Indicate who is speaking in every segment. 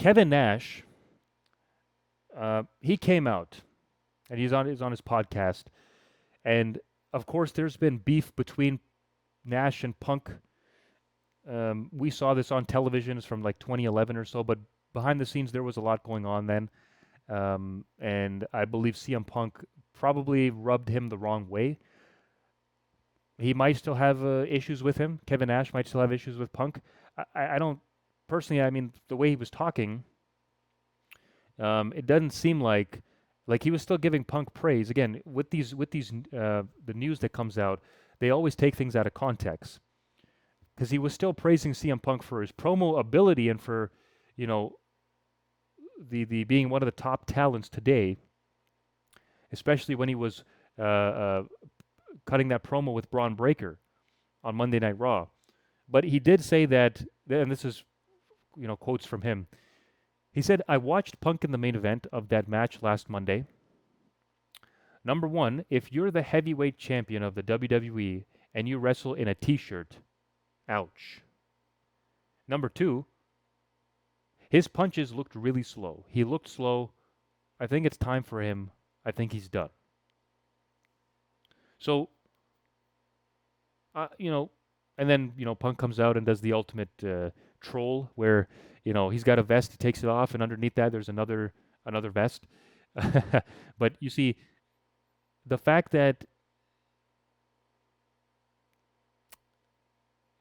Speaker 1: Kevin Nash, he came out and he's on his podcast, and of course there's been beef between Nash and Punk. We saw this on televisions from like 2011 or so, but behind the scenes there was a lot going on then, and I believe CM Punk probably rubbed him the wrong way. He might still have issues with him. Kevin Nash might still have issues with Punk. I don't personally. I mean, the way he was talking, it doesn't seem like he was still giving Punk praise. Again, with these the news that comes out, they always take things out of context. Because he was still praising CM Punk for his promo ability and for, you know, the being one of the top talents today, especially when he was uh, uh, cutting that promo with Bron Breakker on Monday Night Raw. But he did say that, and this is, quotes from him. He said, "I watched Punk in the main event of that match last Monday. Number one, if you're the heavyweight champion of the WWE and you wrestle in a t-shirt, ouch. Number two, his punches looked really slow. He looked slow. I think it's time for him. I think he's done." So, you know, and then, Punk comes out and does the ultimate troll where, he's got a vest, he takes it off, and underneath that there's another vest. But you see, the fact that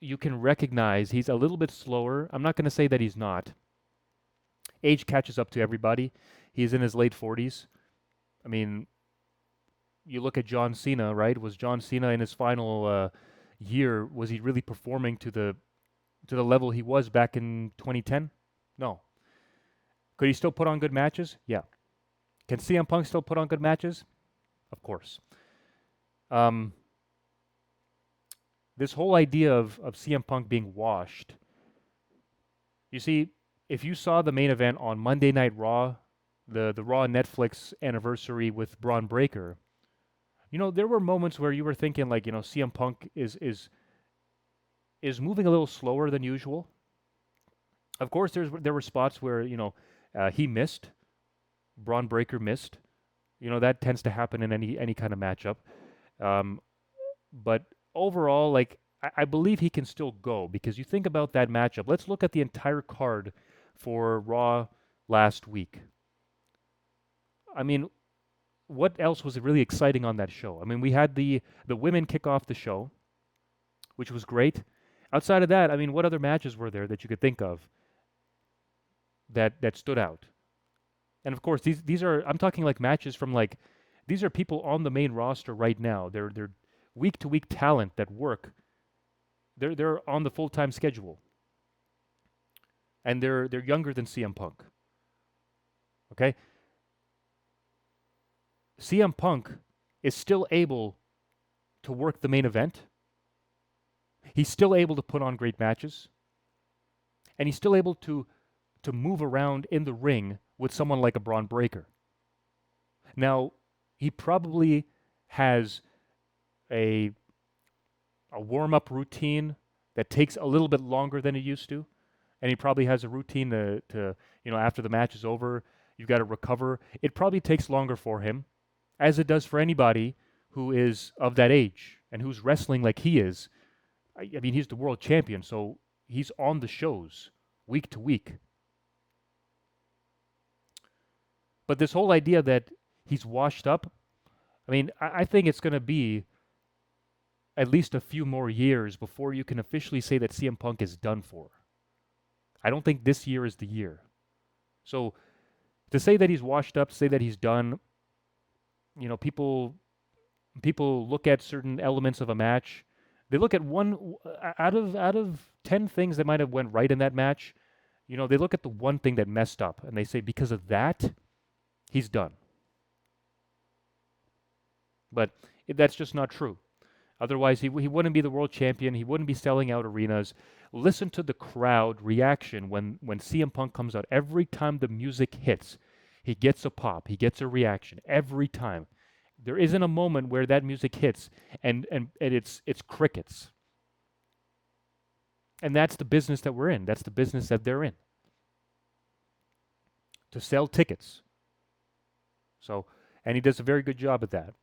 Speaker 1: you can recognize he's a little bit slower. I'm not going to say that he's not. Age catches up to everybody. He's in his late 40s. I mean, you look at John Cena, right? Was John Cena in his final year, was he really performing to the level he was back in 2010? No. Could he still put on good matches? Yeah. Can CM Punk still put on good matches? Of course. Um, this whole idea of CM Punk being washed. You see, if you saw the main event on Monday Night Raw, the Raw Netflix anniversary with Bron Breakker, there were moments where you were thinking like, CM Punk is moving a little slower than usual. Of course, there were spots where he missed, Bron Breakker missed. That tends to happen in any kind of matchup. Um, but overall, like I believe he can still go because you think about that matchup. Let's look at the entire card for Raw last week. I mean, what else was really exciting on that show? I mean, we had the women kick off the show, which was great. Outside of that, I mean, what other matches were there that you could think of that stood out? And of course, these are I'm talking like matches from like these are people on the main roster right now. They're week to week talent that work. They're on the full time schedule, and they're younger than CM Punk. Okay, CM Punk is still able to work the main event. He's still able to put on great matches, and he's still able to move around in the ring with someone like a Bron Breakker. Now, he probably has a warm-up routine that takes a little bit longer than it used to, and he probably has a routine to after the match is over, you've got to recover. It probably takes longer for him, as it does for anybody who is of that age and who's wrestling like he is. I mean, he's the world champion, so he's on the shows week to week. But this whole idea that he's washed up, I mean, I think it's going to be at least a few more years before you can officially say that CM Punk is done for. I don't think this year is the year. So to say that he's washed up, to say that he's done, people look at certain elements of a match. They look at one out of 10 things that might have went right in that match. They look at the one thing that messed up, and they say because of that, he's done. But that's just not true. Otherwise, he wouldn't be the world champion. He wouldn't be selling out arenas. Listen to the crowd reaction when CM Punk comes out. Every time the music hits, he gets a pop. He gets a reaction every time. There isn't a moment where that music hits and it's crickets. And that's the business that we're in. That's the business that they're in. to sell tickets. So, and he does a very good job at that.